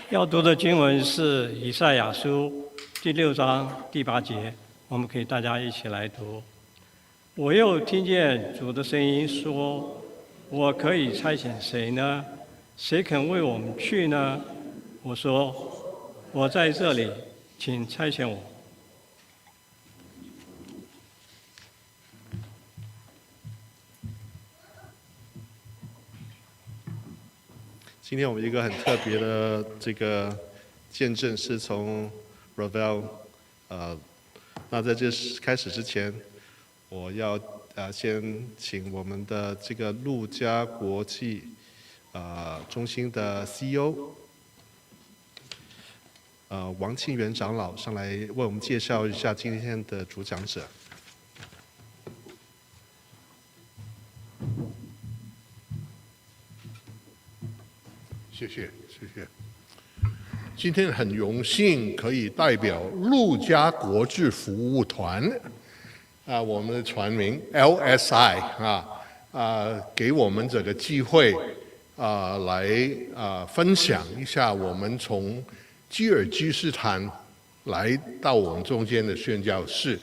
要读的经文是以赛亚书第6章第8节，我们可以大家一起来读。我又听见主的声音说：“我可以差遣谁呢？谁肯为我们去呢？”我说：“我在这里，请差遣我。”今天我们一个很特别的这个见证是从 Ravil， 那在这开始之前，我要先请我们的这个陆家国际中心的 CEO 王庆元长老上来为我们介绍一下今天的主讲者。谢谢。今天很荣幸可以代表陆家国际服务团，我们的团名 LSI 给我们这个机会来分享一下我们从吉尔吉斯斯坦来到我们中间的宣教士。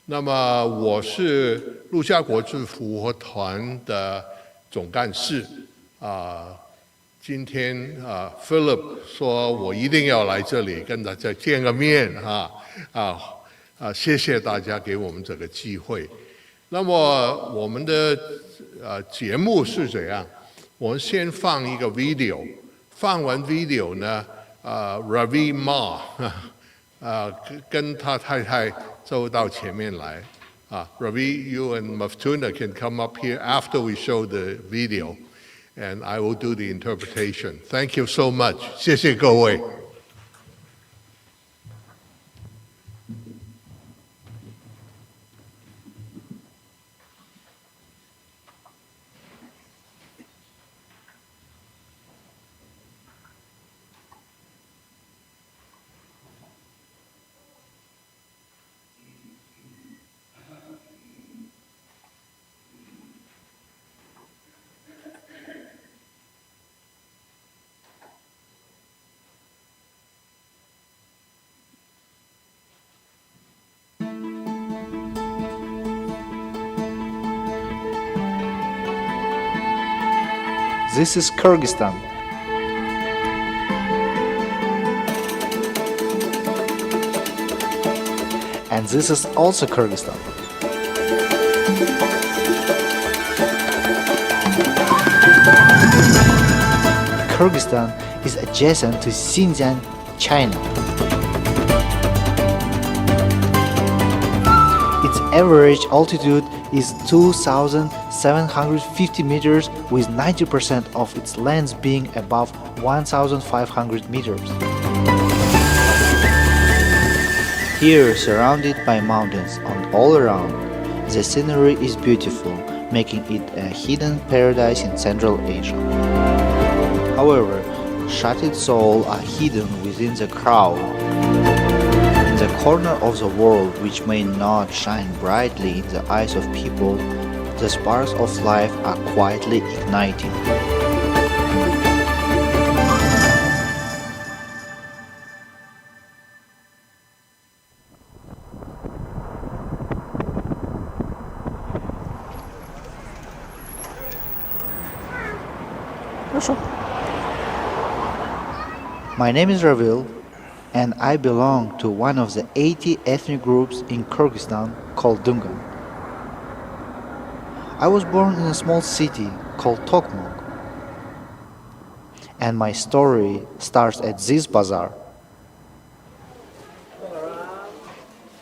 那么我是陆家国际服务团的总干事今天Philip 说我一定要来这里跟大家见个面谢谢大家给我们这个机会。那么我们的节目是怎样？我们先放一个 video， 放完 video 呢Ravil 妈跟他太太就到前面来Ravil, you and Maftuna can come up here after we show the video.And I will do the interpretation. Thank you so much. 谢谢各位。This is Kyrgyzstan. And this is also Kyrgyzstan. Kyrgyzstan is adjacent to Xinjiang, China. Its average altitude is 2,750 meters, with 90% of its lands being above 1,500 meters. Here, surrounded by mountains and all around, the scenery is beautiful, making it a hidden paradise in Central Asia. However, shattered souls are hidden within the crowd. In the corner of the world which may not shine brightly in the eyes of people, the sparks of life are quietly igniting. My name is Ravil, and I belong to one of the 80 ethnic groups in Kyrgyzstan called Dungan. I was born in a small city called Tokmok, and my story starts at this bazaar.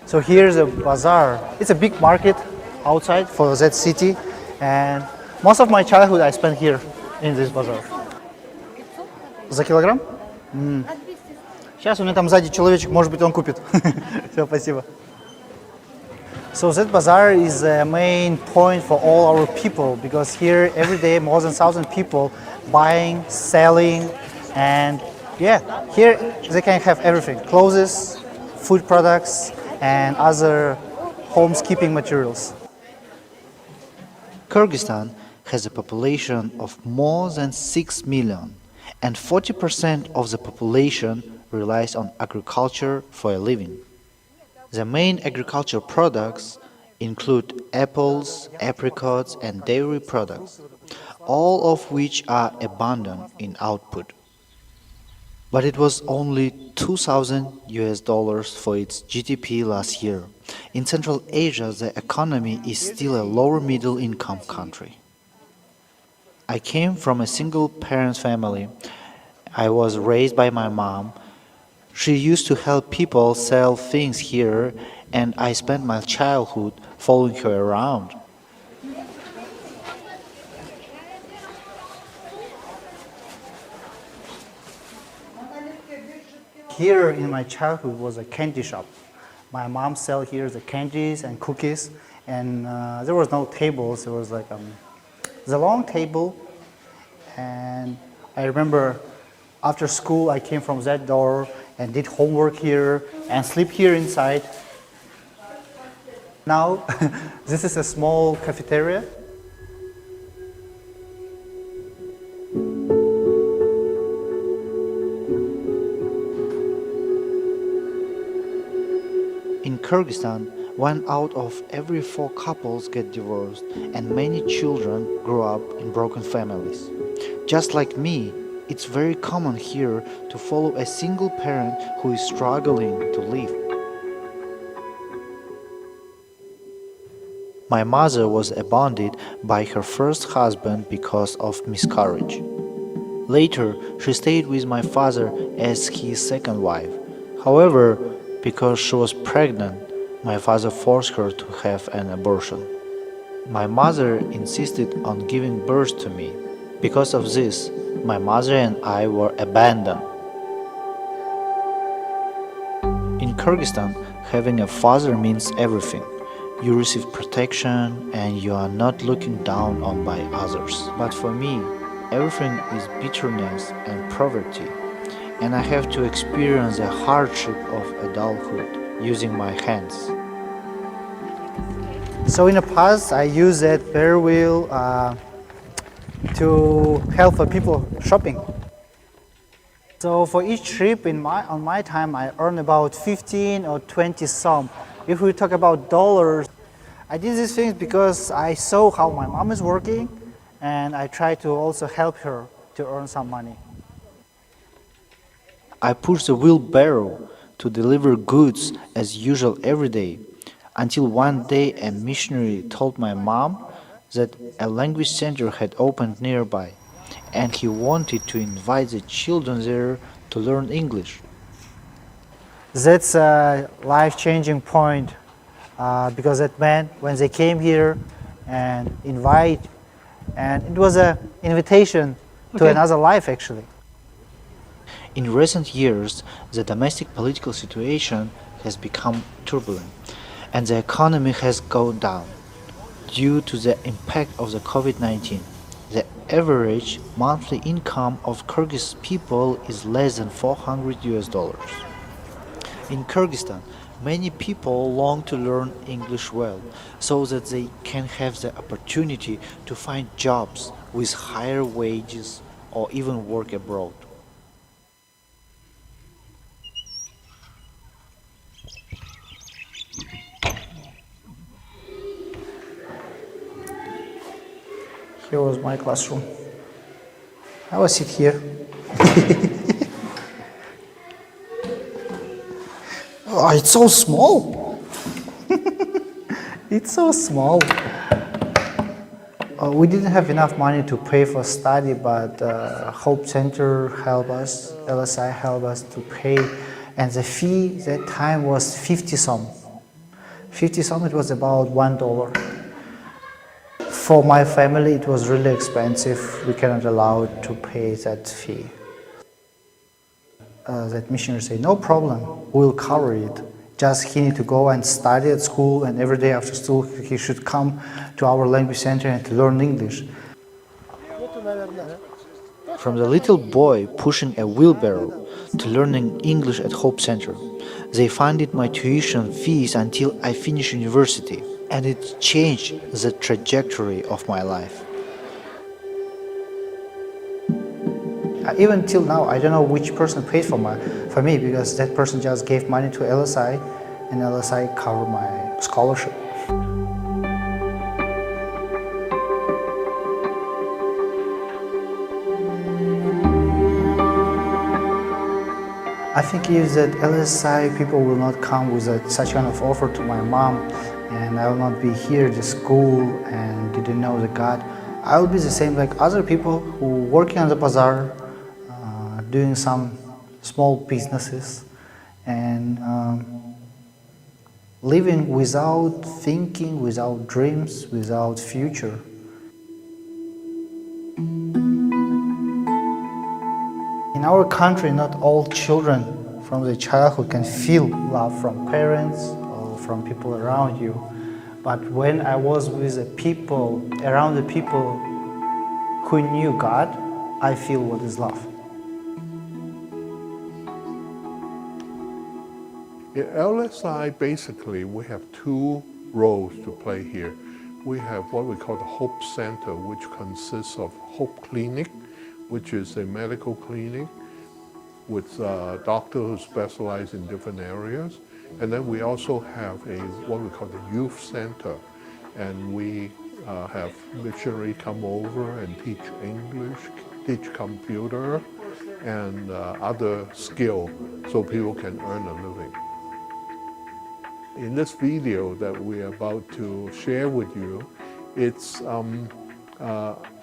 So here's a bazaar. It's a big market outside for that city, and most of my childhood I spent here in this bazaar. За килограмм? Сейчас у меня там сзади человечек, может быть, он купит. Все, спасибо. So that bazaar is a main point for all our people, because here every day more than 1,000 people buying, selling, and yeah, here they can have everything: clothes, food products, and other homekeeping materials. Kyrgyzstan has a population of more than 6 million, and 40% of the population relies on agriculture for a living. The main agricultural products include apples, apricots, and dairy products, all of which are abundant in output. But it was only 2,000 US dollars for its GDP last year. In Central Asia, the economy is still a lower middle income country. I came from a single parent family. I was raised by my mom. She used to help people sell things here, and I spent my childhood following her around. Here in my childhood was a candy shop. My mom sell here the candies and cookies, and there was no tables. There was like the long table, and I remember after school I came from that door and did homework here and sleep here inside. Now this is a small cafeteria. In Kyrgyzstan, 1 out of every 4 couples get divorced, and many children grow up in broken families. Just like me, it's very common here to follow a single parent who is struggling to live. My mother was abandoned by her first husband because of miscarriage. Later, she stayed with my father as his second wife. However, because she was pregnant, my father forced her to have an abortion. My mother insisted on giving birth to me. Because of this, my mother and I were abandoned. In Kyrgyzstan, having a father means everything. You receive protection and you are not looking down on by others. But for me, everything is bitterness and poverty, and I have to experience the hardship of adulthood using my hands. So in the past, I used that Ravil to help people shopping. So for each trip on my time, I earn about 15 or 20 some. If we talk about dollars, I did these things because I saw how my mom is working, and I tried to also help her to earn some money. I pushed the wheelbarrow to deliver goods as usual every day, until one day a missionary told my mom that a language center had opened nearby, and he wanted to invite the children there to learn English. That's a life-changing point because that meant when they came here and it was an invitation to another life actually. In recent years, the domestic political situation has become turbulent and the economy has gone down due to the impact of the COVID-19. The average monthly income of Kyrgyz people is less than 400 US dollars. In Kyrgyzstan, many people long to learn English well so that they can have the opportunity to find jobs with higher wages or even work abroad. Here was my classroom. I will sit here. Oh, it's so small. It's so small. We didn't have enough money to pay for study, but Hope Center helped us, LSI helped us to pay, and the fee that time was 50 some. 50 some, it was about $1. For my family, it was really expensive. We cannot allow to pay that fee. That missionary said, no problem, we'll cover it. Just he need to go and study at school, and every day after school he should come to our language center and to learn English. From the little boy pushing a wheelbarrow to learning English at Hope Center, they funded my tuition fees until I finished university, and it changed the trajectory of my life. Even till now, I don't know which person paid for me because that person just gave money to LSI, and LSI covered my scholarship. I think if that LSI people will not come with such kind of offer to my mom, and I will not be here at the school and didn't know the God, I will be the same like other people who working on the bazaar, doing some small businesses, and living without thinking, without dreams, without future. In our country, not all children from the childhood can feel love from parents or from people around you. But when I was with the people, around the people who knew God, I feel what is love. At LSI, basically, we have two roles to play here. We have what we call the Hope Center, which consists of Hope Clinic, which is a medical clinic with doctors who specialize in different areas. And then we also have what we call the Youth Center. And we have missionary come over and teach English, teach computer, and other skill so people can earn a living. In this video that we're about to share with you, it's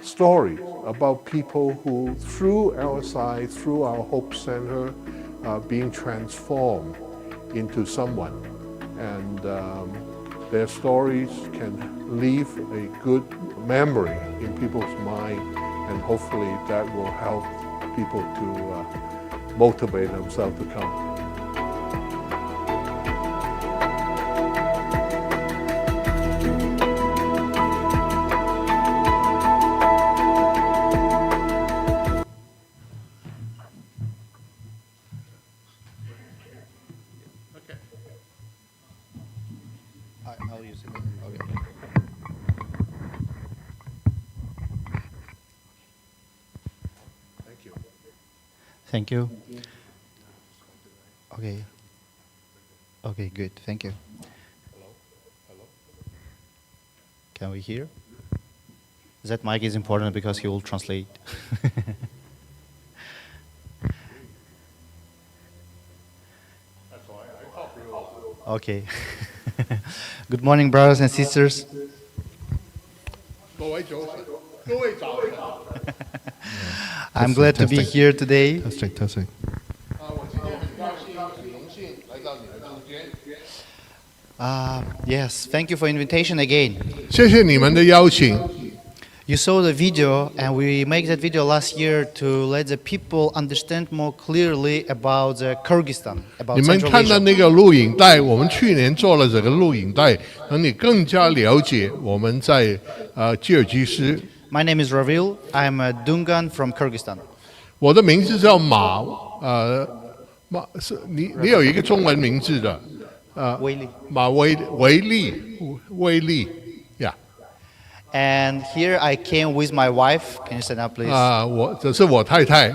stories about people who, through LSI, through our Hope Center, are being transformed into someone. And their stories can leave a good memory in people's mind, and hopefully that will help people to motivate themselves to come. I'll use it. Okay. Thank you. Thank you. Okay. Okay, good. Thank you. Hello? Can we hear? That mic is important because he will translate. That's why I talk real loud. Okay. Good morning, brothers and sisters. 各位早晨，各位早晨。 I'm glad to be Testing. here today. Testing. 我今天很高兴、很荣幸来到你的中间。 Yes, thank you for invitation again. 谢谢你们的邀请。 You saw the video, and we made that video last year to let the people understand more clearly about Kyrgyzstan, 你 about 们 Central 看到 Asia. 那个录影带，我们去年做了这个录影带，让你更加了解我们在吉尔吉斯。 My name is Ravil. I'm a Dungan from Kyrgyzstan. 我的名字叫马是你有一个中文名字的， Whaley. 马威利呀。 And here I came with my wife. Can you stand up, please? 这是我太太。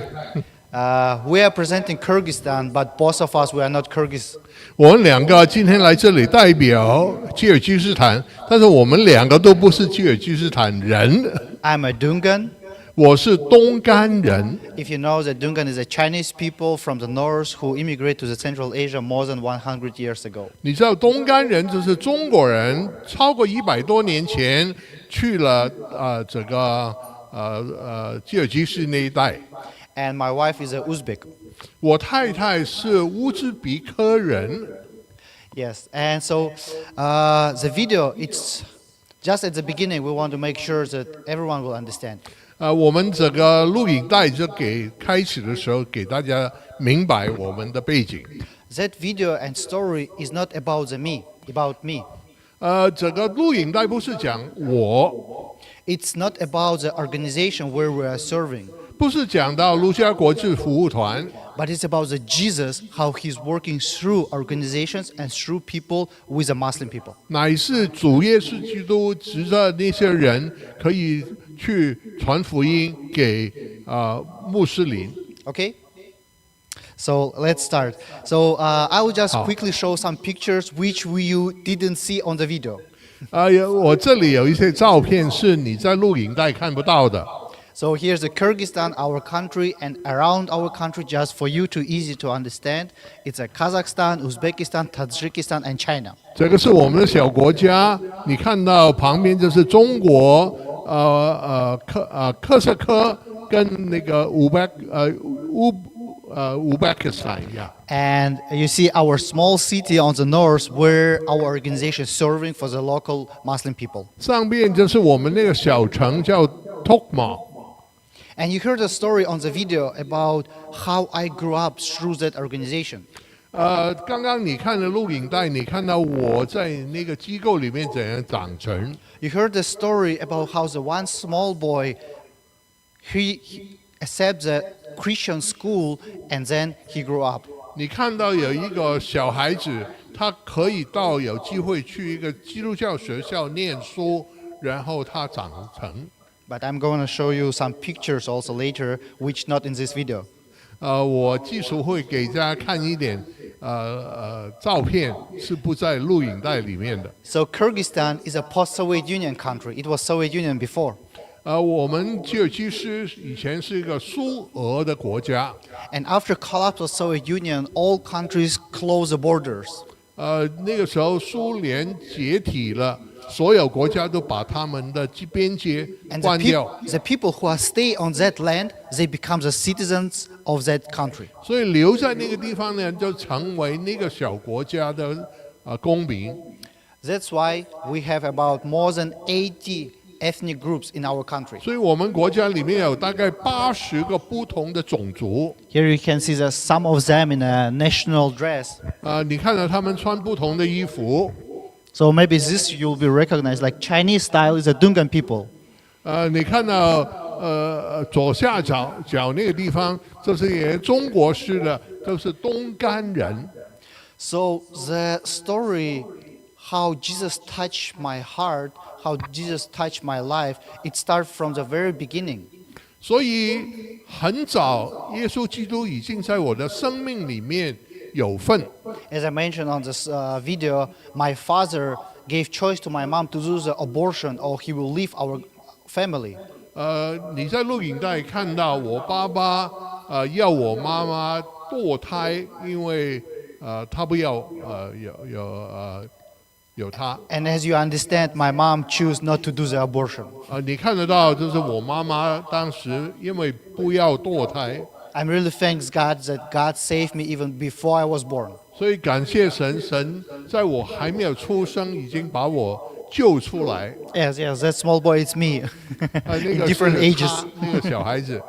We are presenting Kyrgyzstan, but both of us, we are not Kyrgyz. 我们两个今天来这里代表吉尔吉斯坦，但是我们两个都不是吉尔吉斯坦人。 I'm a Dungan. 我是东干人。 If you know that Dungan is a Chinese people from the north who immigrated to the Central Asia more than 100 years ago. 你知道东干人就是中国人，超过100多年前去了这个吉尔吉斯那一带。 And my wife is a Uzbek. 我太太是乌兹别克人。 Yes, and so the video, it's just at the beginning, we want to make sure that everyone will understand. 我们这个录影带就给开始的时候给大家明白我们的背景。 That video and story is not about about me. 这个录影带不是讲我， It's not about the organization where we are serving, 不是讲到卢家国际服务团， but it's about the Jesus, how he's working through organizations and through people with the Muslim people. 乃是主耶稣基督指着那些人可以去传福音给穆斯林。 Okay? So let's start. So I will just quickly show some pictures which you didn't see on the video. 我这里有一些照片是你在录影带看不到的。 So here's the Kyrgyzstan, our country, and around our country, just for you to easy to understand, it's a Kazakhstan, Uzbekistan, Tajikistan, and China. 这个是我们的小国家，你看到旁边就是中国，克什科跟那个Uzbekistan 一样。 And you see our small city on the north where our organization is serving for the local Muslim people. 上面就是我们那个小城叫 Tokma。 And you heard the story on the video about how I grew up through that organization. 刚刚你看的录影带，你看到我在那个机构里面怎样长成。 You heard the story about how the one small boy, he accepted the Christian school and then he grew up. 你看到有一个小孩子，他可以有机会去一个基督教学校念书，然后他长成。 But I'm going to show you some pictures also later, which not in this video. 我技术会给大家看一点，照片是不在录影带里面的。 So Kyrgyzstan is a post-Soviet Union country. It was Soviet Union before. 我们其实以前是一个苏俄的国家。 And after collapse of Soviet Union, all countries closed the borders. 那个时候苏联解体了。 所有国家都把他们的边界 And 关掉， the people who are stay on that land, they become the citizens of that country. 所以留在那个地方呢，就成为那个小国家的公民。 That's why we have about more than 80 ethnic groups in our country. 所以我们国家里面有大概80个不同的种族。 Here you can see that some of them in a national dress. 你看到他们穿不同的衣服。 So maybe this you'll be recognized like Chinese style is a Dungan people. 你看到左下角那个地方，这是也中国式的，都是东干人。 So the story how Jesus touched my heart, how Jesus touched my life, it starts from the very beginning. 所以很早，耶稣基督已经在我的生命里面有份。 As I mentioned on this video, my father gave choice to my mom to do the abortion or he will leave our family. 你在录影带看到我爸爸要我妈妈堕胎，因为他不要有他。 And as you understand, my mom chose not to do the abortion. 你看得到，就是我妈妈当时因为不要堕胎。 I'm really thanks God that God saved me even before I was born. 所以感谢神，神在我还没有出生已经把我救出来。 Yes, that small boy, it's me. 那 In 个 different 是 ages. 他那个小孩子。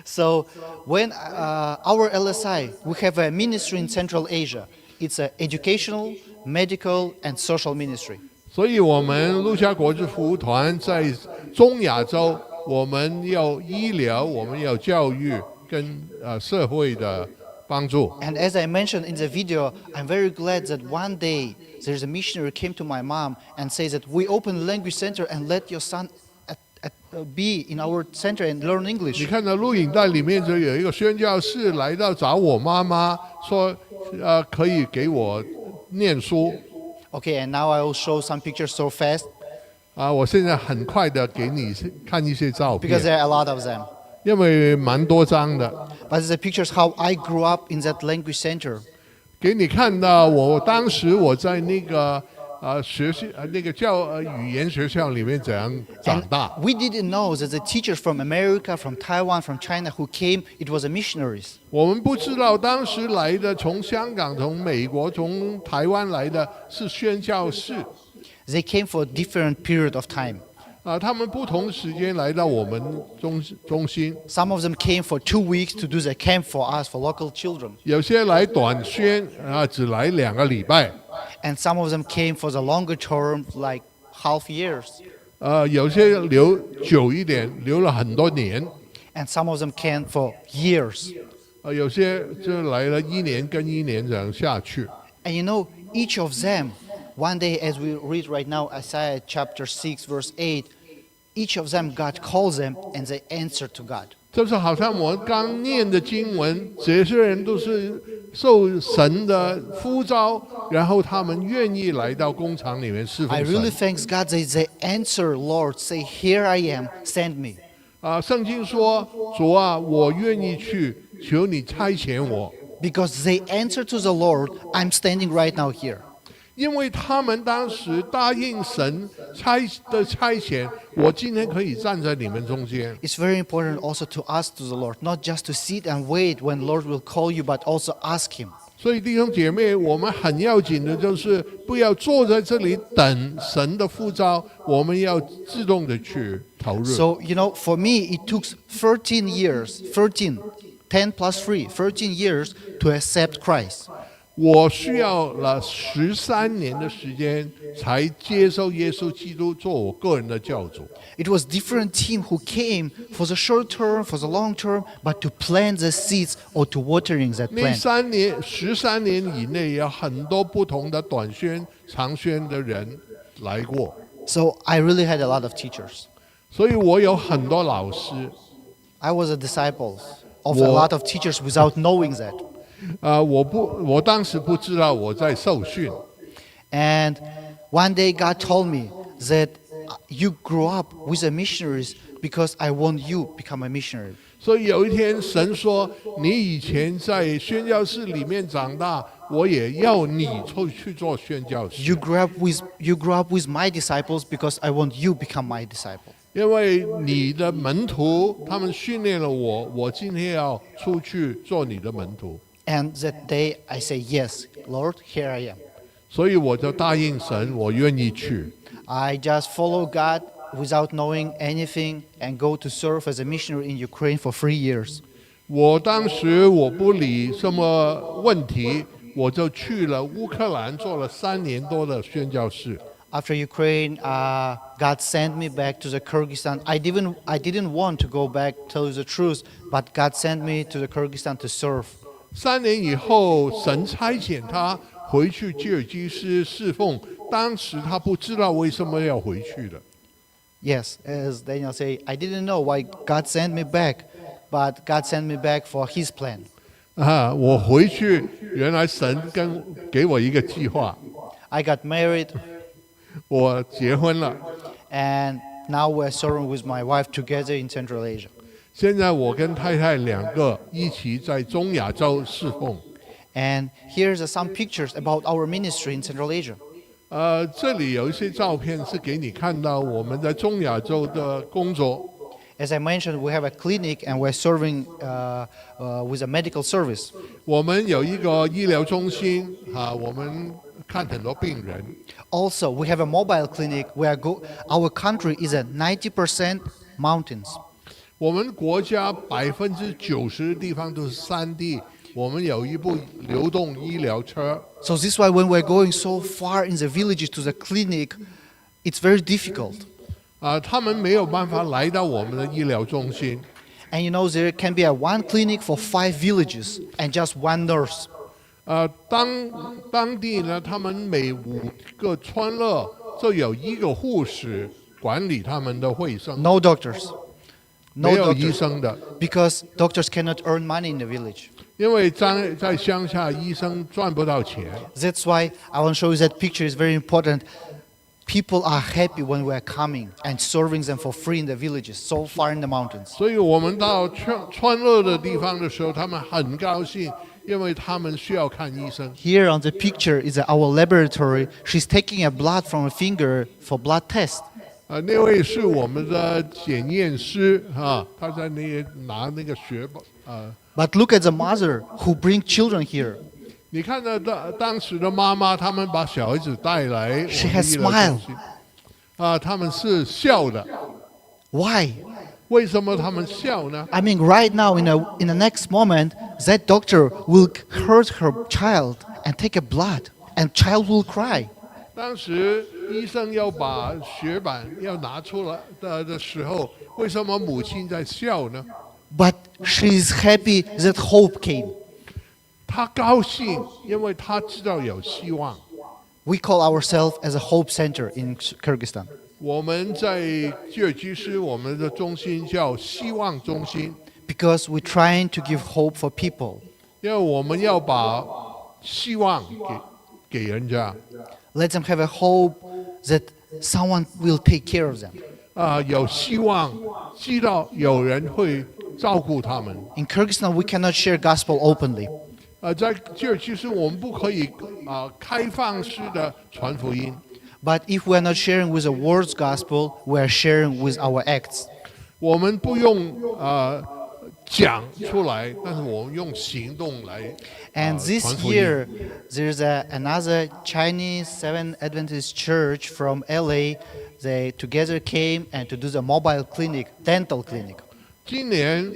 So when our LSI, we have a ministry in Central Asia. It's an educational, medical, and social ministry. 所以我们路加国际服务团在中亚洲，我们要医疗，我们要教育跟社会的帮助。 And as I mentioned in the video, I'm very glad that one day there's a missionary came to my mom and says that we open a language center and let your son be in our center and learn 你 English. 看到录影带里面就有一个宣教士来到找我妈妈，说可以给我念书。 Okay, and now I will show some pictures so fast 我现在很快的给你看一些照 because 片， there are a lot of them. 因为蛮多张的。 But the pictures how I grew up in that language center. 给你看到我当时我在那个学校那个语言学校里面怎样长 And 大。 we didn't know that the teachers from America, from Taiwan, from China who came, it was a missionaries. 我们不知道当时来的从香港、从美国、从台湾来的是宣教士。 They came for a different period of time. 他们不同时间来到我们中心， Some of them came for 2 weeks to do the camp for us, for local children. 有些来短宣只来2个礼拜， And some of them came for the longer term, like half years. 有些留久一点，留了很多年， And some of them came for years. 有些就来了1年跟1年这样下去。 And you know, each of them, one day as we read right now, Isaiah chapter 6, verse 8, each of them, God calls them and they answer to God. 就是好像我们刚念的经文，这些人都是受神的呼召，然后他们愿意来到工厂里面侍奉 I 神。 really thanks God that they answer, Lord, say, here I am, send me. 圣经说：“主啊，我愿意去，求你差遣我。” Because they answer to the Lord, I'm standing right now here. 因为他们当时答应神差遣，我今天可以站在你们中间。 It's very important also to ask to the Lord, not just to sit and wait when Lord will call you, but also ask Him. 所以弟兄姐妹，我们很要紧的就是不要坐在这里等神的呼召，我们要自动的去投入。 So, for me, it took 13 years, 10 plus 3, 13 years to accept Christ. 我需要了13年的时间才接受耶稣基督做我个人的教主。 It was different team who came for the short term, for the long term, but to plant the seeds or to watering that 那plant. 13年以内，有很多不同的短宣、长宣的人来过， So I really had a lot of teachers. 所以我有很多老师。 I was a disciple of a lot of teachers without knowing that. 我当时不知道我在受训。 And one day God told me that you grew up with the missionaries because I want you become a missionary. 所以有一天，神说：“你以前在宣教士里面长大，我也要你去做宣教士。 You grew up with my disciples because I want you become my disciple. 因为你的门徒，他们训练了我，我今天要出去做你的门徒。 And that day I say, yes, Lord, here I am. 所以我就答应神，我愿意去。 I just follow God without knowing anything and go to serve as a missionary in Ukraine for 3 years. 我当时我不理什么问题，我就去了乌克兰，做了3年多的宣教士。 After Ukraine, God sent me back to the Kyrgyzstan. I didn't want to go back, tell you the truth, but God sent me to the Kyrgyzstan to serve. 3年以后，神差遣他回去吉尔吉斯侍奉。当时他不知道为什么要回去的。 Yes, as Daniel say, I didn't know why God sent me back, but God sent me back for His plan. 我回去，原来神给我一个计划， I got married, 我结婚了。 and now we're serving with my wife together in Central Asia. 现在我跟太太2个一起在中亚洲侍奉。 And here's some pictures about our ministry in Central Asia. 这里有一些照片是给你看到我们在中亚洲的工作。 As I mentioned, we have a clinic and we're serving with a medical service. 我们有一个医疗中心我们看很多病人。 Also, we have a mobile clinic where our country is at 90% mountains. 我们国家90%的地方都是山地，我们有一部流动医疗车。 So this is why when we're going so far in the villages to the clinic, it's very difficult. 他们没有办法来到我们的医疗中心。 And there can be one clinic for 5 villages and just 1 nurse. 当地呢，他们每5个村落就有1个护士管理他们的卫生。 No doctors. 没 No 有医 doctors. 生的， Because doctors cannot earn money in the village. 因为在乡下，医生赚不到钱。 That's why I want to show you that picture is very important. People are happy when we are coming and serving them for free in the villages, so far in the mountains. 所以我们到村落的地方的时候，他们很高兴，因为他们需要看医生。 Here on the picture is our laboratory. She's taking a blood from a finger for blood test. 那位是我们的检验师他在拿那个血But look at the mother who bring children here. 你看到当时的妈妈，他们把小孩子带来我们 She has 医疗中心他们是笑的。 Why? 为什么他们笑呢？ I mean, right now, in the next moment, that doctor will hurt her child and take a blood, and child will cry. 当时医生要把血板要拿出来的时候，为什么母亲在笑呢？ But she is happy that hope came. 她高兴，因为她知道有希望。 We call ourselves as a hope center in Kyrgyzstan. 我们在吉尔吉斯，我们的中心叫希望中心。because we're trying to give hope for people. 因为我们要把希望给人家。 Let them have a hope that someone will take care of them. 有希望，知道有人会照顾他们。 In Kyrgyzstan, we cannot share gospel openly. 在这儿其实我们不可以开放式的传福音。 But if we are not sharing with the words gospel, we are sharing with our acts. 我们不用讲出来，但是我们用行动来 And this 传福音。 year, there's another Chinese Seventh Adventist church from LA. They together came and to do the mobile clinic, dental clinic. 今年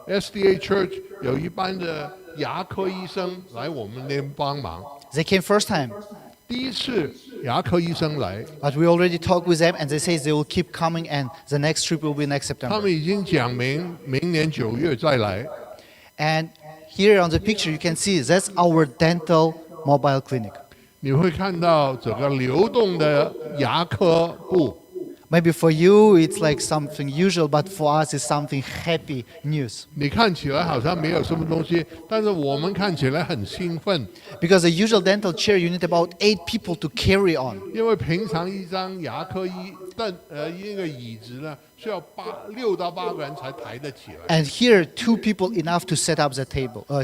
SDA Church 有一班的牙科医生来我们那边帮忙。 They came first time, 第一次牙科医生来， but we already talked with them, and they say they will keep coming, and the next trip will be next 他 September. 们已经讲明年9月再来。 And here on the picture, you can see that's our dental mobile clinic. 你会看到整个流动的牙科部。 Maybe for you it's like something usual, but for us it's something happy news. 你看起来好像没有什么东西，但是我们看起来很兴奋， Because the usual dental chair, you need about 8 people to carry on. 因为平常一张牙科一个椅子呢，需要6到8个人才抬得起来。 And here, 2 people enough to set up the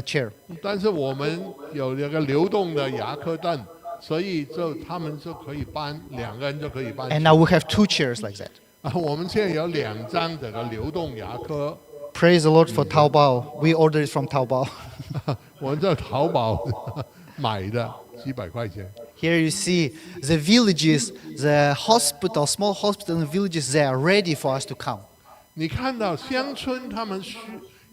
chair. 但是我们有一个流动的牙科凳，所以他们就可以搬2个人就可以搬起 And 来。 now we have 2 chairs like that. 我们现在有2张这个流动牙科， Praise the Lord for Taobao. We ordered it from Taobao. 我们在淘宝买的，几百块钱。 Here you see the villages, the hospital, small hospital and villages, they are ready for us to come. 你看到乡村他们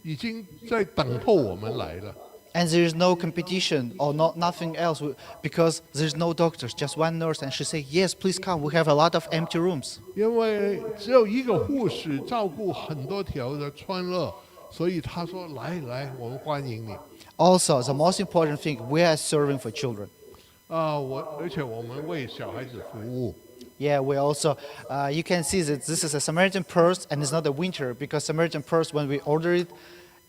已经在等候我们来了。 And there is no competition or nothing else because there's no doctors, just one nurse. And she said, yes, please come. We have a lot of empty rooms. 因为只有一个护士照顾很多条的村落，所以他说：“来，我们欢迎你。 Also, the most important thing, we are serving for children. 而且我们为小孩子服务。 Yeah, we also, you can see that this is a Samaritan purse and it's not a winter because Samaritan purse, when we order it,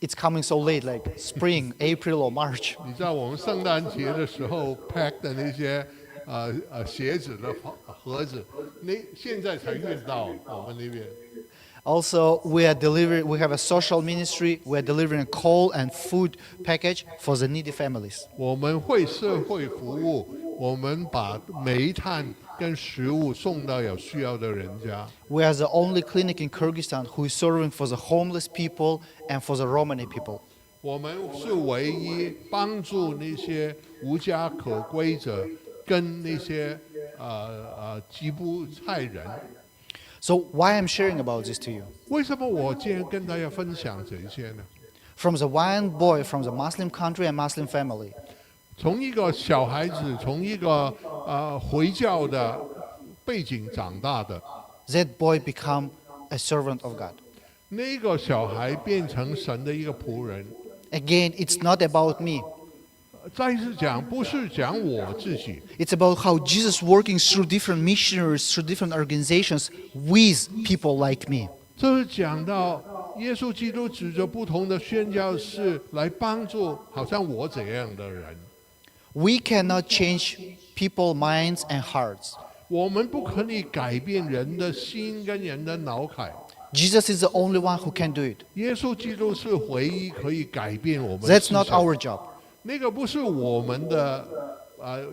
it's coming so late, like spring, April or March. 你知道我们圣诞节的时候 pack 的那些鞋子的盒子，现在才运到我们那边。 Also, we have a social ministry. We are delivering coal and food package for the needy families. 我们为社会服务，我们把煤炭跟食物送到有需要的人家。 We are the only clinic in Kyrgyzstan who is serving for the homeless people and for the Romani people. 我们是唯一帮助那些无家可归者跟那些吉普赛人。 So why I'm sharing about this to you? 为什么我今天跟大家分享这些呢？ From the one boy from the Muslim country and Muslim family. 从一个小孩子，从一个回教的背景长大的， That boy become a servant of God. 那个小孩变成神的一个仆人。 Again, it's not about me. 再次讲，不是讲我自己， It's about how Jesus working through different missionaries, through different organizations with people like me. 这是讲到耶稣基督指着不同的宣教士来帮助好像我这样的人。 We cannot change people's minds and hearts. 我们不可以改变人的心跟人的脑海。 Jesus is the only one who can do it. 耶稣基督是唯一可以改变我们的 That's 思 not 想 our job. 那个不是我们的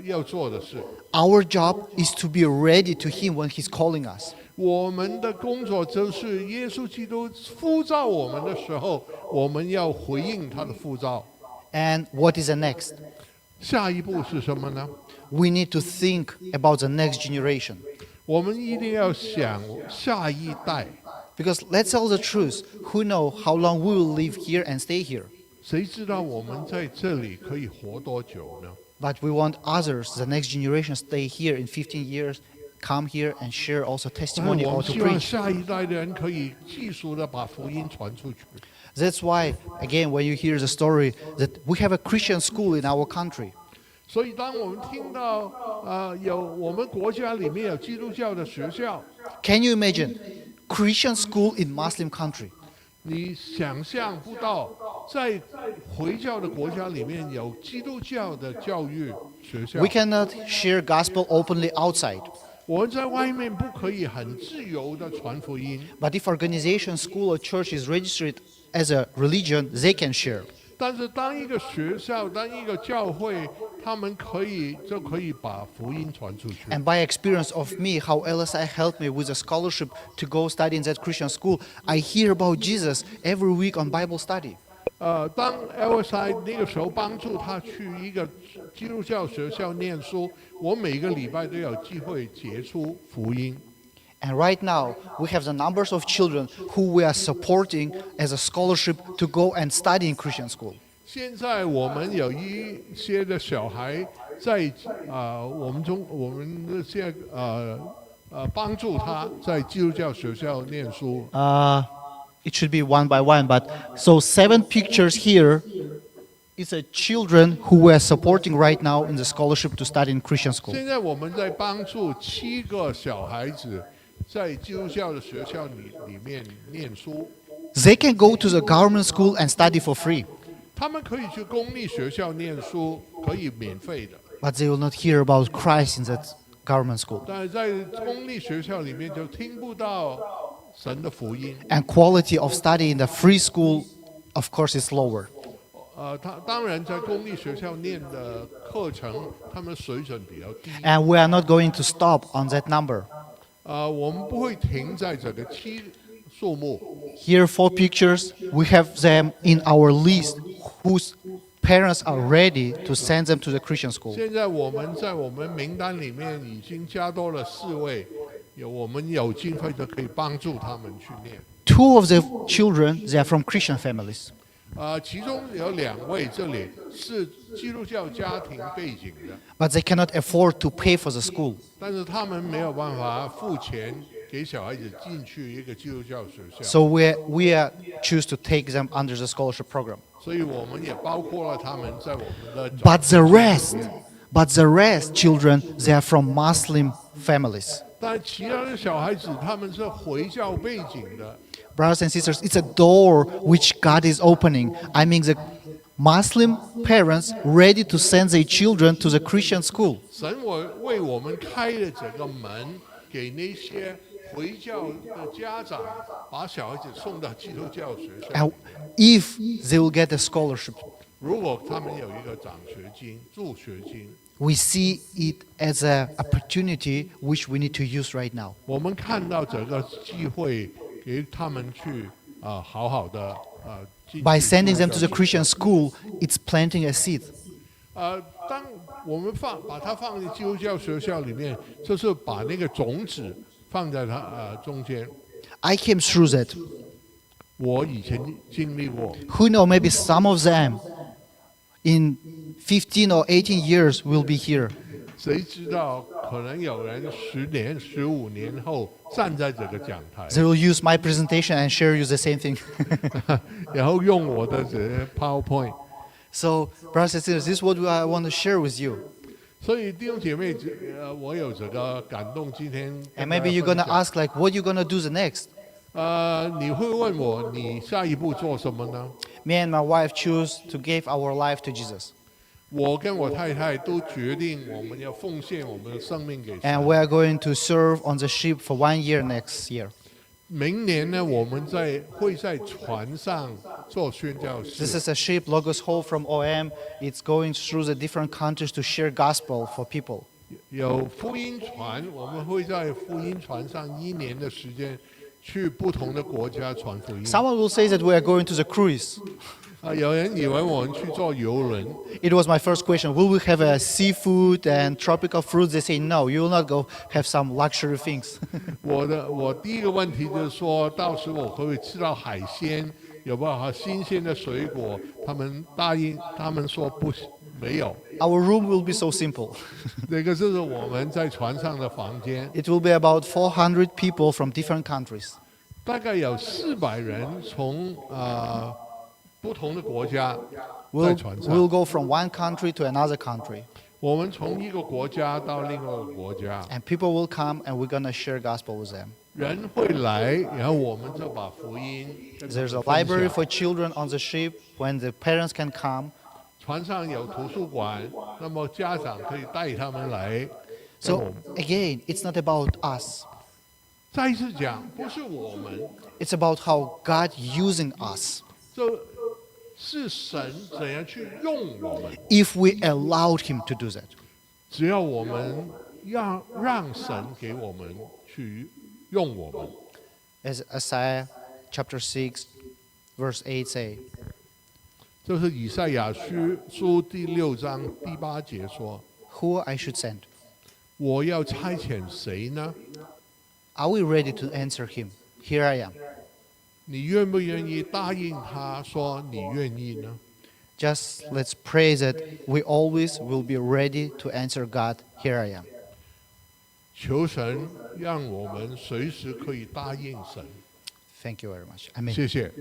要做的事。 Our job is to be ready to Him when He's calling us. 我们的工作就是耶稣基督呼召我们的时候，我们要回应他的呼召。 And what is the next? 下一步是什么呢？ We need to think about the next generation. 我们一定要想下一代。 Because let's tell the truth. Who knows how long we will live here and stay here? 谁知道我们在这里可以活多久呢？ But we want others, the next generation, stay here in 15 years, come here and share also 但 testimony 是我 or 们 to 希望 preach. 下一代的人可以继续的把福音传出去。 That's why, again, when you hear the story, that we have a Christian school in our country. 所以，当我们听到有我们国家里面有基督教的学校， Can you imagine Christian school in Muslim country? 你想象不到，在回教的国家里面有基督教的教育学校 We。cannot share gospel openly outside. 我们在外面不可以很自由的传福音， But if organization, school or church is registered as a religion, they can share. 但是当一个学校、当一个教会，他们可以把福音传出去。 And by experience of me, how LSI helped me with a scholarship to go study in that Christian school, I hear about Jesus every week on Bible study. 当 LSI 那个时候帮助他去一个基督教学校念书，我每个礼拜都有机会接触福音。 And right now, we have the numbers of children who we are supporting as a scholarship to go and study in Christian school. 现在我们有一些的小孩在我们现在帮助他在基督教学校念书。 It should be one by one, but so 7 pictures here is a children who we are supporting right now in the scholarship to study in Christian school. 现在我们在帮助7个小孩子在基督教的学校里面念书。 They can go to the government school and study for free, 他们可以去公立学校念书，可以免费的。 but they will not hear about Christ in that government school. 但是在公立学校里面就听不到神的福音。 And quality of study in the free school, of course, is lower. 他当然在公立学校念的课程，他们水准比较低。 And we are not going to stop on that number. 我们不会停在这个数目。 Here 4 pictures, we have them in our list whose parents are ready to send them to the Christian school. 现在我们在我们名单里面已经加多了4位，我们有经费的可以帮助他们去念。 2 of the children, they are from Christian families. 其中有2位这里是基督教家庭背景的， But they cannot afford to pay for the school. 但是他们没有办法付钱给小孩子进去一个基督教学校， So we choose to take them under the scholarship program. 所以我们也包括了他们在我们的。 But the rest children, they are from Muslim families. 但其他的小孩子他们是回教背景的， Brothers and sisters, it's a door which God is opening. I mean the Muslim parents ready to send their children to the Christian school. 神为我们开了这个门，给那些回教的家长把小孩子送到基督教学校。 And if they will get a scholarship, 如果他们有一个奖学金、助学金， we see it as an opportunity which we need to use right now. 我们看到这个机会给他们去好好的进 By 去 sending them to 基 the 督教 Christian school, it's planting a seed. 当我们把它放进基督教学校里面，就是把那个种子放在它中间。 I came through that. 我以前经历过， Who know, maybe some of them in 15 or 18 years will be here. 谁知道可能有人10年、15年后站在这个讲台， They will use my presentation and share you the same thing. 然后用我的这些 PowerPoint。 So, brothers and sisters, this is what I want to share with you. 所以弟兄姐妹，我有这个感动，今天跟 And 大家 maybe you're going to 分享 ask, like, what are you going to do the next? 你会问我，你下一步做什么呢？ Me and my wife choose to give our life to Jesus. 我跟我太太都决定，我们要奉献我们的生命给 And 神。 we are going to serve on the ship for 1 year next year. 明年呢，我们会在船上做宣教 This 士。 is a ship, Logos Hope from OM. It's going through the different countries to share gospel for people. 有福音船，我们会在福音船上1年的时间，去不同的国家传福音。 Someone will say that we are going to the cruise. 有人以为我们去坐游轮， It was my first question. Will we have a seafood and tropical fruits? They say no. You will not go have some luxury things. 我第一个问题就是说，到时我会不会吃到海鲜？有没有新鲜的水果？他们说不，没有。 Our room will be so simple. 这个就是我们在船上的房间， It will be about 400 people from different countries. 大概有400人从不同的国家在船 We'll 上。 go from one country to another country. 我们从一个国家到另外一个国家， And people will come and we're going to share gospel with them. 人会来，然后我们就把福音跟他们 There's a 分 library 享 for children on the ship when the parents can come. 船上有图书馆，那么家长可以带他们来。跟我 So 们 again, it's not about us. 再一次讲，不是我们， It's about how God using us 是神怎样去用我们。 if we allowed Him to do that. 只要我们让神给我们去用我们。 As Isaiah chapter 6, verse 8 say, 就是以赛亚书第6章第8节说 who I should send. 我要差遣谁呢？ Are we ready to answer Him? Here I am. 你愿不愿意答应他说你愿意呢？ Just let's pray that we always will be ready to answer God. Here I am. 求神让我们随时可以答应神。 Thank you very much. Amen. 谢谢。